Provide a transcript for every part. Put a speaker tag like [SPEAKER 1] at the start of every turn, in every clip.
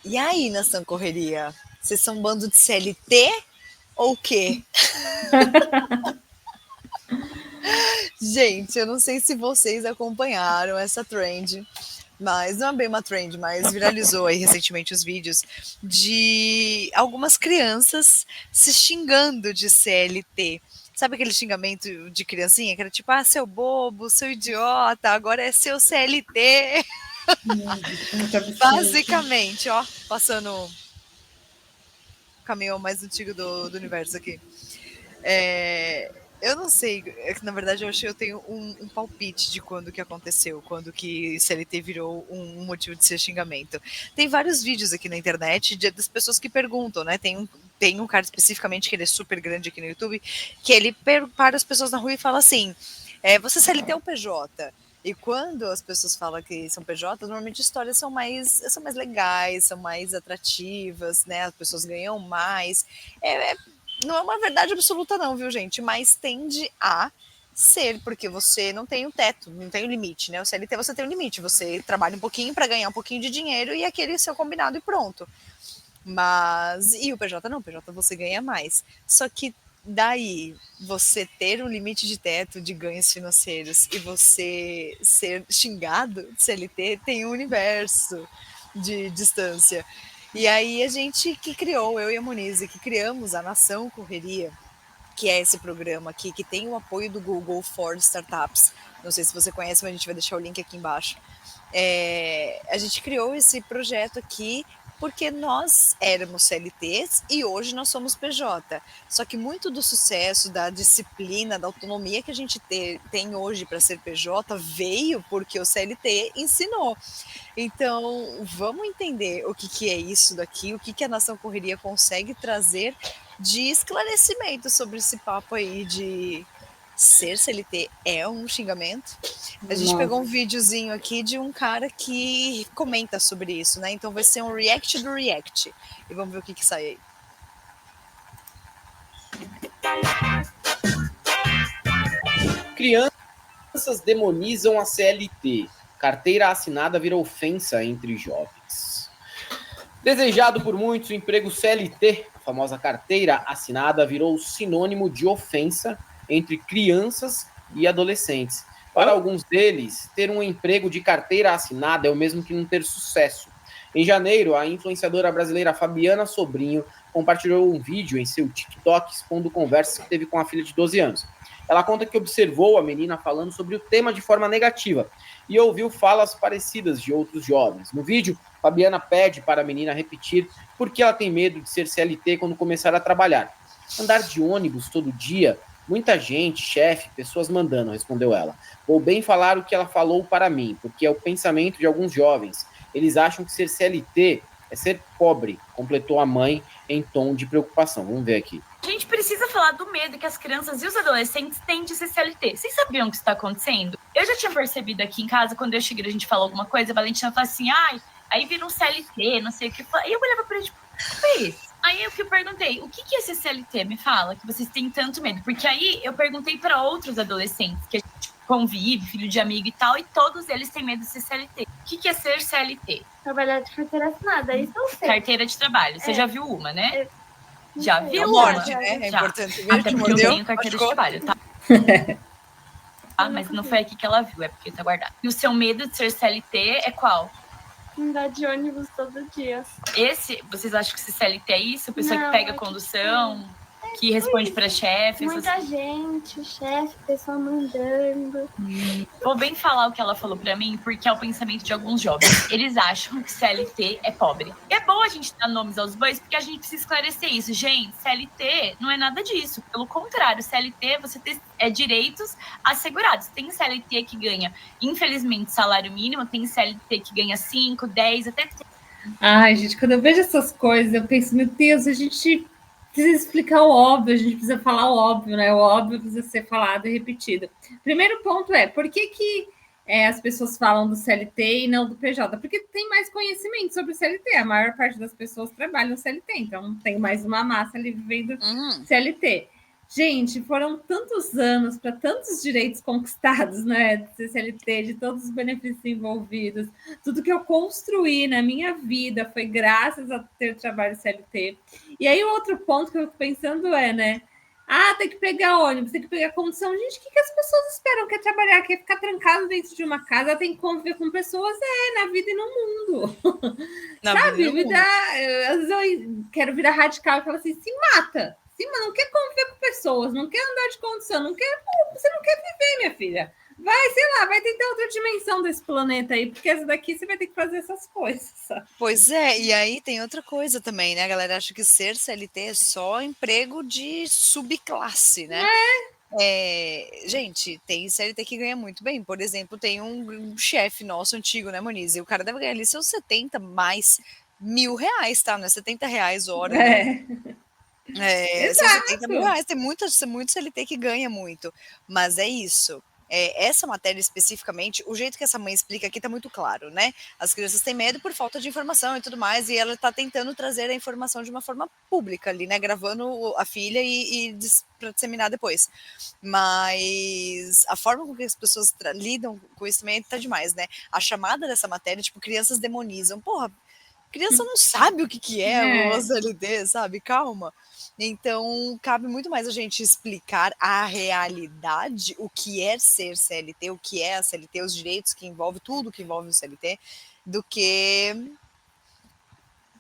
[SPEAKER 1] E aí, Nação Correria? Vocês são um bando de CLT ou o quê? Gente, eu não sei se vocês acompanharam essa trend, mas não é bem uma trend, mas viralizou aí recentemente os vídeos de algumas crianças se xingando de CLT. Sabe aquele xingamento de criancinha que era tipo, ah, seu bobo, seu idiota, agora é seu CLT.
[SPEAKER 2] Muito absurdo.
[SPEAKER 1] Basicamente, ó, passando o caminhão mais antigo do universo aqui. Eu não sei, na verdade eu tenho um palpite de quando que aconteceu, quando que CLT virou um motivo de ser xingamento. Tem vários vídeos aqui na internet das pessoas que perguntam, né? Tem um cara especificamente que ele é super grande aqui no YouTube, que ele para as pessoas na rua e fala assim, você CLT ou PJ? E quando as pessoas falam que são PJ, normalmente histórias são mais legais, são mais atrativas, né? As pessoas ganham mais. Não é uma verdade absoluta não, viu, gente? Mas tende a ser, porque você não tem um teto, não tem um limite, né? O CLT você tem um limite, você trabalha um pouquinho para ganhar um pouquinho de dinheiro e aquele seu combinado e pronto. Mas, e o PJ não, o PJ você ganha mais. Só que daí você ter um limite de teto de ganhos financeiros e você ser xingado de CLT tem um universo de distância. E aí a gente que criou, eu e a Monize, que criamos a Nação Correria, que é esse programa aqui, que tem o apoio do Google for Startups. Não sei se você conhece, mas a gente vai deixar o link aqui embaixo. A gente criou esse projeto aqui porque nós éramos CLTs e hoje nós somos PJ. Só que muito do sucesso, da disciplina, da autonomia que a gente tem hoje para ser PJ veio porque o CLT ensinou. Então, vamos entender o que é isso daqui, o que a Nação Correria consegue trazer de esclarecimento sobre esse papo aí de ser CLT é um xingamento. A gente pegou um videozinho aqui de um cara que comenta sobre isso, né? Então vai ser um react do react. E vamos ver o que sai aí.
[SPEAKER 3] Crianças demonizam a CLT. Carteira assinada vira ofensa entre jovens. Desejado por muitos, o emprego CLT, a famosa carteira assinada, virou sinônimo de ofensa entre crianças e adolescentes. Para alguns deles, ter um emprego de carteira assinada é o mesmo que não ter sucesso. Em janeiro, a influenciadora brasileira Fabiana Sobrinho compartilhou um vídeo em seu TikTok expondo conversas que teve com a filha de 12 anos. Ela conta que observou a menina falando sobre o tema de forma negativa e ouviu falas parecidas de outros jovens. No vídeo, Fabiana pede para a menina repetir por que ela tem medo de ser CLT quando começar a trabalhar. Andar de ônibus todo dia, muita gente, chefe, pessoas mandando, respondeu ela. Vou bem falar o que ela falou para mim, porque é o pensamento de alguns jovens. Eles acham que ser CLT é ser pobre, completou a mãe em tom de preocupação. Vamos ver aqui.
[SPEAKER 4] A gente precisa falar do medo que as crianças e os adolescentes têm de ser CLT. Vocês sabiam o que está acontecendo? Eu já tinha percebido aqui em casa, quando eu cheguei, a gente falou alguma coisa, a Valentina falou assim, ai, aí vira um CLT, não sei o que. E eu olhava pra ele, tipo, o que é isso? Aí eu perguntei, o que é ser CLT? Me fala, que vocês têm tanto medo. Porque aí eu perguntei para outros adolescentes, que a gente convive, filho de amigo e tal, e todos eles têm medo de ser CLT. O que é ser CLT?
[SPEAKER 5] Trabalhar de carteira assinada, isso eu sei.
[SPEAKER 4] Carteira de trabalho. Você já viu uma, né? Já viu?
[SPEAKER 1] Morde, né? É importante ver.
[SPEAKER 4] Até porque eu tenho carteira de trabalho, tá? Mas não foi aqui que ela viu, é porque tá guardado. E o seu medo de ser CLT é qual?
[SPEAKER 5] Andar de ônibus todo dia.
[SPEAKER 4] Vocês acham que esse CLT é isso? A pessoa que pega a condução, que responde para chefes?
[SPEAKER 5] Muita gente, o chefe, pessoa mandando.
[SPEAKER 4] Vou bem falar o que ela falou para mim, porque é o pensamento de alguns jovens. Eles acham que CLT é pobre. E é bom a gente dar nomes aos bois, porque a gente precisa esclarecer isso. Gente, CLT não é nada disso. Pelo contrário, CLT você tem direitos assegurados. Tem CLT que ganha, infelizmente, salário mínimo, tem CLT que ganha 5, 10, até 30.
[SPEAKER 2] Ai, gente, quando eu vejo essas coisas, eu penso, meu Deus, a gente precisa explicar o óbvio, a gente precisa falar o óbvio, né? O óbvio precisa ser falado e repetido. Primeiro ponto é, por que as pessoas falam do CLT e não do PJ? Porque tem mais conhecimento sobre o CLT. A maior parte das pessoas trabalham no CLT, então tem mais uma massa ali vivendo CLT. Gente, foram tantos anos para tantos direitos conquistados, né? De CLT, de todos os benefícios envolvidos. Tudo que eu construí na minha vida foi graças a ter trabalho CLT. E aí, o outro ponto que eu fico pensando é, né? Ah, tem que pegar ônibus, tem que pegar condução. Gente, o que as pessoas esperam? Quer trabalhar, quer ficar trancado dentro de uma casa, tem que conviver com pessoas, na vida e no mundo. Sabe? Às vezes eu quero virar radical e falar assim, se mata. Sim, mas não quer conviver com pessoas, não quer andar de condução, você não quer viver, minha filha. Vai, sei lá, vai tentar outra dimensão desse planeta aí, porque essa daqui você vai ter que fazer essas coisas. Sabe?
[SPEAKER 1] Pois é, e aí tem outra coisa também, né? A galera acha que ser CLT é só emprego de subclasse, né? Gente, tem CLT que ganha muito bem. Por exemplo, tem um chefe nosso antigo, né, Moniz? E o cara deve ganhar ali seus 70 mais R$1.000, tá? Não é R$70 hora, né? São 70 mil reais, tem muito CLT que ganha muito, mas é isso. Essa matéria especificamente, o jeito que essa mãe explica aqui tá muito claro, né? As crianças têm medo por falta de informação e tudo mais, e ela tá tentando trazer a informação de uma forma pública ali, né? Gravando a filha para disseminar depois. Mas a forma com que as pessoas lidam com isso também tá demais, né? A chamada dessa matéria, tipo, crianças demonizam. Porra, criança não sabe o que é o CLT, sabe? Calma. Então, cabe muito mais a gente explicar a realidade, o que é ser CLT, o que é a CLT, os direitos que envolve, tudo que envolve o CLT, do que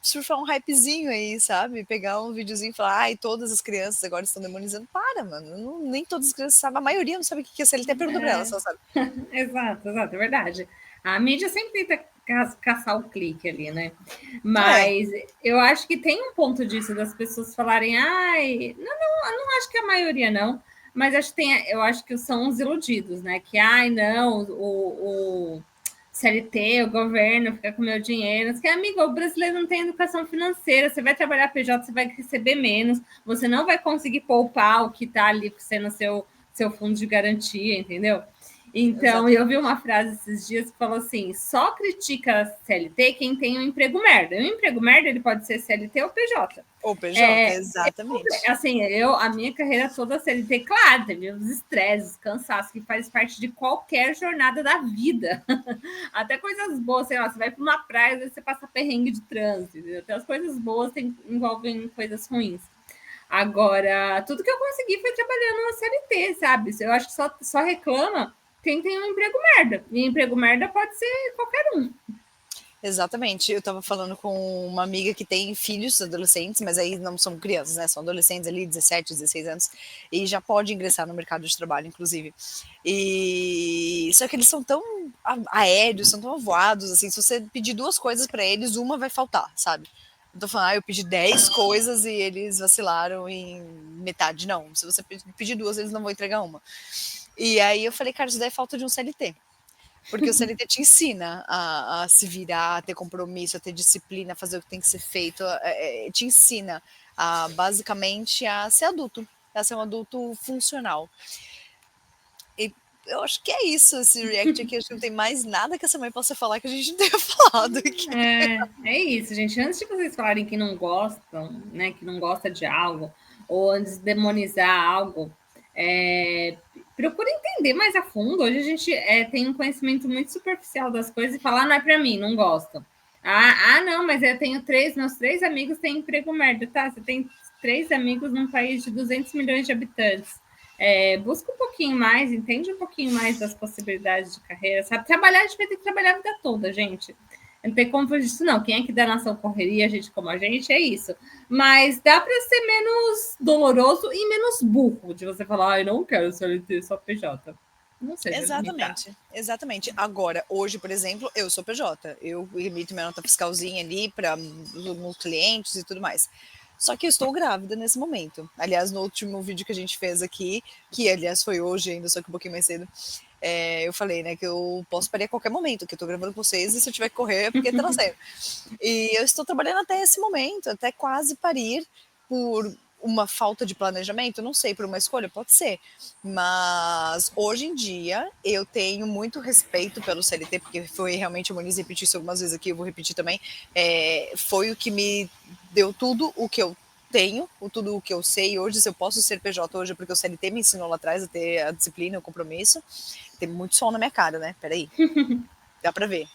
[SPEAKER 1] surfar um hypezinho aí, sabe? Pegar um videozinho e falar, ai, todas as crianças agora estão demonizando. Para, mano. Nem todas as crianças sabem, a maioria não sabe o que é CLT, pergunta pra elas, só sabe.
[SPEAKER 2] Exato, é verdade. A mídia sempre tenta caçar o clique ali, né? Mas eu acho que tem um ponto disso das pessoas falarem, ai, não acho que a maioria não, mas eu acho que são os iludidos, né? Que, ai, não, o CLT, o governo fica com meu dinheiro. Que, amigo, o brasileiro não tem educação financeira, você vai trabalhar PJ, você vai receber menos, você não vai conseguir poupar o que está ali sendo seu fundo de garantia, entendeu? Então, eu vi uma frase esses dias que falou assim, só critica CLT quem tem um emprego merda. E um emprego merda, ele pode ser CLT ou PJ.
[SPEAKER 1] Ou PJ, exatamente.
[SPEAKER 2] A minha carreira toda CLT, claro, teve os estresses, os cansaços, que faz parte de qualquer jornada da vida. Até coisas boas, sei lá, você vai para uma praia, às vezes você passa perrengue de trânsito, entendeu? Até as coisas boas envolvem coisas ruins. Agora, tudo que eu consegui foi trabalhando na CLT, sabe? Eu acho que só reclama quem tem um emprego merda. E emprego merda pode ser qualquer um.
[SPEAKER 1] Exatamente. Eu estava falando com uma amiga que tem filhos adolescentes, mas aí não são crianças, né? São adolescentes ali, 17, 16 anos, e já pode ingressar no mercado de trabalho, inclusive. Só que eles são tão aéreos, são tão avoados, assim, se você pedir 2 coisas para eles, uma vai faltar, sabe? Eu tô falando, eu pedi 10 coisas e eles vacilaram em metade. Não, se você pedir 2, eles não vão entregar uma. E aí eu falei, cara, isso daí é falta de um CLT. Porque o CLT te ensina a se virar, a ter compromisso, a ter disciplina, a fazer o que tem que ser feito. Te ensina, basicamente, a ser adulto, a ser um adulto funcional. E eu acho que é isso, esse react aqui. Acho que não tem mais nada que essa mãe possa falar que a gente não tenha falado aqui.
[SPEAKER 2] É isso, gente. Antes de vocês falarem que não gostam, né, que não gosta de algo, ou antes de demonizar algo, procura entender mais a fundo. Hoje a gente tem um conhecimento muito superficial das coisas e falar, não é para mim, não gosto. Não, mas eu tenho meus 3 amigos têm emprego merda, tá? Você tem 3 amigos num país de 200 milhões de habitantes. Busca um pouquinho mais, entende um pouquinho mais das possibilidades de carreira, sabe? Trabalhar, a gente vai ter que trabalhar a vida toda, gente. Não tem como fazer isso, não. Quem é que dá nação correria, gente como a gente, é isso. Mas dá para ser menos doloroso e menos burro de você falar, eu não quero CLT, só PJ. Não sei.
[SPEAKER 1] Exatamente. Agora, hoje, por exemplo, eu sou PJ. Eu emito minha nota fiscalzinha ali para os clientes e tudo mais. Só que eu estou grávida nesse momento. Aliás, no último vídeo que a gente fez aqui, que aliás foi hoje ainda, só que um pouquinho mais cedo, eu falei, né, que eu posso parir a qualquer momento, que eu tô gravando com vocês, e se eu tiver que correr é porque tá nascendo. E eu estou trabalhando até esse momento, até quase parir, por uma falta de planejamento, não sei, por uma escolha, pode ser. Mas hoje em dia eu tenho muito respeito pelo CLT, porque foi realmente, a Moniz repetiu isso algumas vezes aqui, eu vou repetir também, foi o que me deu tudo o que eu tenho tudo o que eu sei hoje, se eu posso ser PJ hoje, porque o CLT me ensinou lá atrás a ter a disciplina, o compromisso. Tem muito sol na minha cara, né? Peraí. Dá pra ver.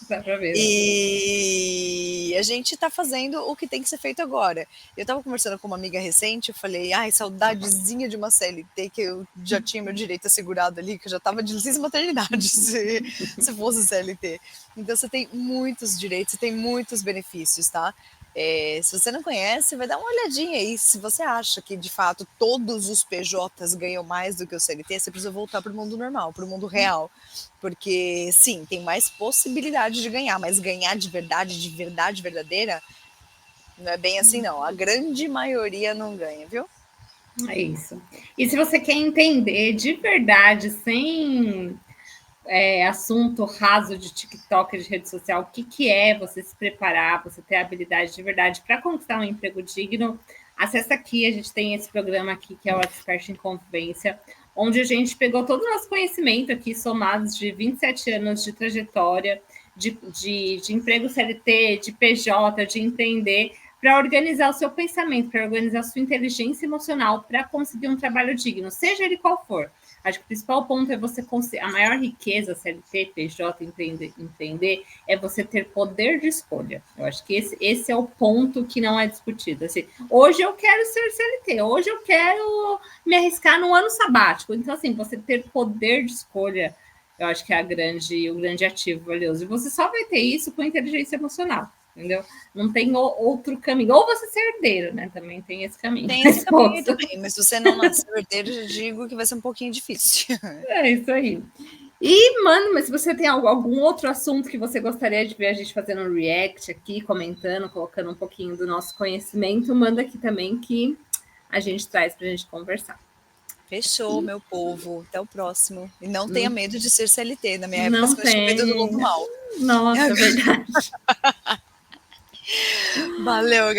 [SPEAKER 2] Dá pra ver.
[SPEAKER 1] E a gente tá fazendo o que tem que ser feito agora. Eu tava conversando com uma amiga recente, eu falei, ai, saudadezinha de uma CLT, que eu já tinha meu direito assegurado ali, que eu já tava de licença maternidade se fosse CLT. Então você tem muitos direitos, você tem muitos benefícios, tá? Se você não conhece, vai dar uma olhadinha aí. Se você acha que, de fato, todos os PJs ganham mais do que o CLT, você precisa voltar para o mundo normal, para o mundo real. Porque, sim, tem mais possibilidade de ganhar, mas ganhar de verdade verdadeira, não é bem assim, não. A grande maioria não ganha, viu?
[SPEAKER 2] É isso. E se você quer entender de verdade, sem assunto raso de TikTok, de rede social, o que é você se preparar, você ter habilidade de verdade para conquistar um emprego digno, acessa aqui, a gente tem esse programa aqui que é o Expert em Convivência, onde a gente pegou todo o nosso conhecimento aqui, somados de 27 anos de trajetória, de emprego CLT, de PJ, de empreender, para organizar o seu pensamento, para organizar a sua inteligência emocional, para conseguir um trabalho digno, seja ele qual for. Acho que o principal ponto é você conseguir. A maior riqueza, CLT, PJ, empreender, é você ter poder de escolha. Eu acho que esse é o ponto que não é discutido. Assim, hoje eu quero ser CLT, hoje eu quero me arriscar no ano sabático. Então, assim, você ter poder de escolha, eu acho que é o grande ativo valioso. E você só vai ter isso com inteligência emocional. Entendeu? Não tem outro caminho. Ou você ser herdeiro, né? Também tem esse caminho.
[SPEAKER 1] Tem esse caminho também, mas se você não nascer herdeiro, eu digo que vai ser um pouquinho difícil.
[SPEAKER 2] É isso aí. E, mano, mas se você tem algum outro assunto que você gostaria de ver a gente fazendo um react aqui, comentando, colocando um pouquinho do nosso conhecimento, manda aqui também que a gente traz pra gente conversar.
[SPEAKER 1] Fechou, meu povo. Até o próximo. E não tenha medo de ser CLT. Na minha época,
[SPEAKER 2] Não
[SPEAKER 1] você tinha medo do lobo mal.
[SPEAKER 2] Nossa, é verdade.
[SPEAKER 1] Valeu,